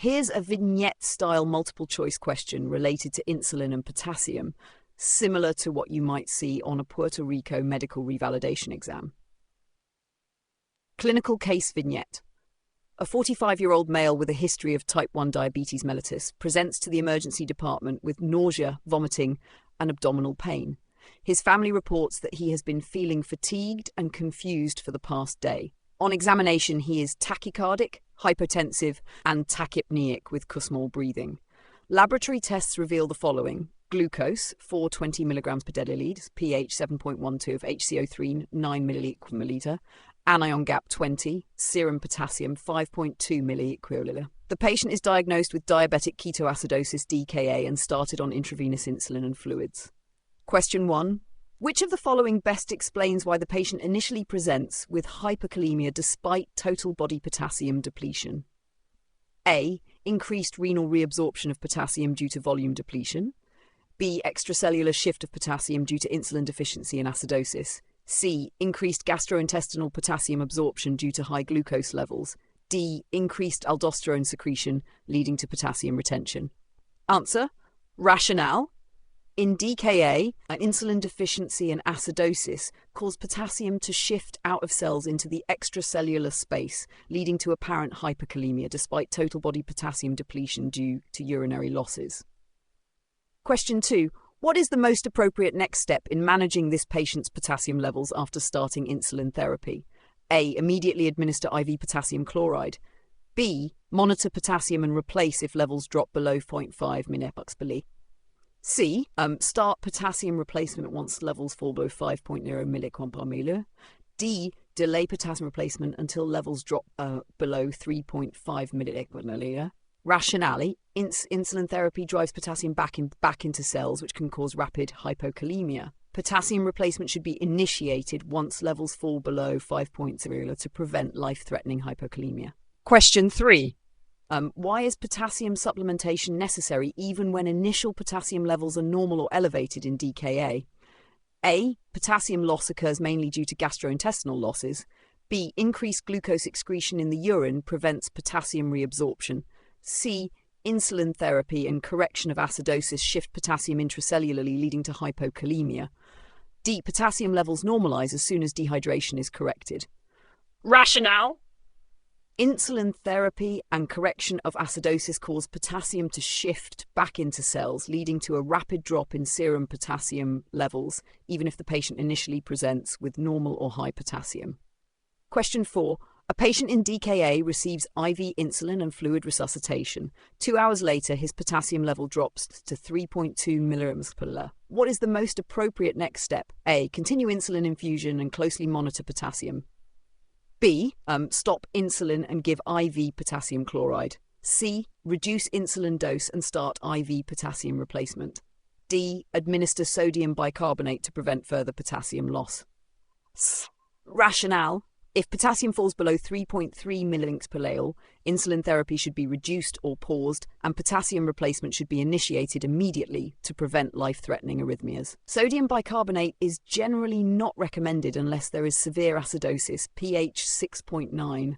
Here's a vignette-style multiple-choice question related to insulin and potassium, similar to what you might see on a Puerto Rico medical revalidation exam. Clinical case vignette. A 45-year-old male with a history of type 1 diabetes mellitus presents to the emergency department with nausea, vomiting, and abdominal pain. His family reports that he has been feeling fatigued and confused for the past day. On examination, he is tachycardic, hypotensive, and tachypneic with Kussmaul breathing. Laboratory tests reveal the following: glucose, 420 mg per deciliter, pH 7.12 of HCO3, 9 milliliter, anion gap 20, serum potassium 5.2 milliequivalent. The patient is diagnosed with diabetic ketoacidosis DKA and started on intravenous insulin and fluids. Question 1. Which of the following best explains why the patient initially presents with hyperkalemia despite total body potassium depletion? A. Increased renal reabsorption of potassium due to volume depletion. B. Extracellular shift of potassium due to insulin deficiency and acidosis. C. Increased gastrointestinal potassium absorption due to high glucose levels. D. Increased aldosterone secretion leading to potassium retention. Answer: rationale. In DKA, insulin deficiency and acidosis cause potassium to shift out of cells into the extracellular space, leading to apparent hyperkalemia despite total body potassium depletion due to urinary losses. Question 2. What is the most appropriate next step in managing this patient's potassium levels after starting insulin therapy? A. Immediately administer IV potassium chloride. B. Monitor potassium and replace if levels drop below 0.5 mg per liter. C. Start potassium replacement once levels fall below 5.0 mg per milliliter. D. Delay potassium replacement until levels drop below 3.5 mg per milliliter. Rationale: insulin therapy drives potassium back into cells, which can cause rapid hypokalemia. Potassium replacement should be initiated once levels fall below 5.0 to prevent life-threatening hypokalemia. Question 3. Why is potassium supplementation necessary even when initial potassium levels are normal or elevated in DKA? A. Potassium loss occurs mainly due to gastrointestinal losses. B. Increased glucose excretion in the urine prevents potassium reabsorption. C. Insulin therapy and correction of acidosis shift potassium intracellularly, leading to hypokalemia. D. Potassium levels normalize as soon as dehydration is corrected. Rationale: insulin therapy and correction of acidosis cause potassium to shift back into cells, leading to a rapid drop in serum potassium levels, even if the patient initially presents with normal or high potassium. Question 4. A patient in DKA receives IV insulin and fluid resuscitation. 2 hours later, his potassium level drops to 3.2 milligrams per liter. What is the most appropriate next step? A. Continue insulin infusion and closely monitor potassium. B. Stop insulin and give IV potassium chloride. C. Reduce insulin dose and start IV potassium replacement. D. Administer sodium bicarbonate to prevent further potassium loss. Rationale: if potassium falls below 3.3 milliliters per liter, insulin therapy should be reduced or paused, and potassium replacement should be initiated immediately to prevent life-threatening arrhythmias. Sodium bicarbonate is generally not recommended unless there is severe acidosis, pH 6.9,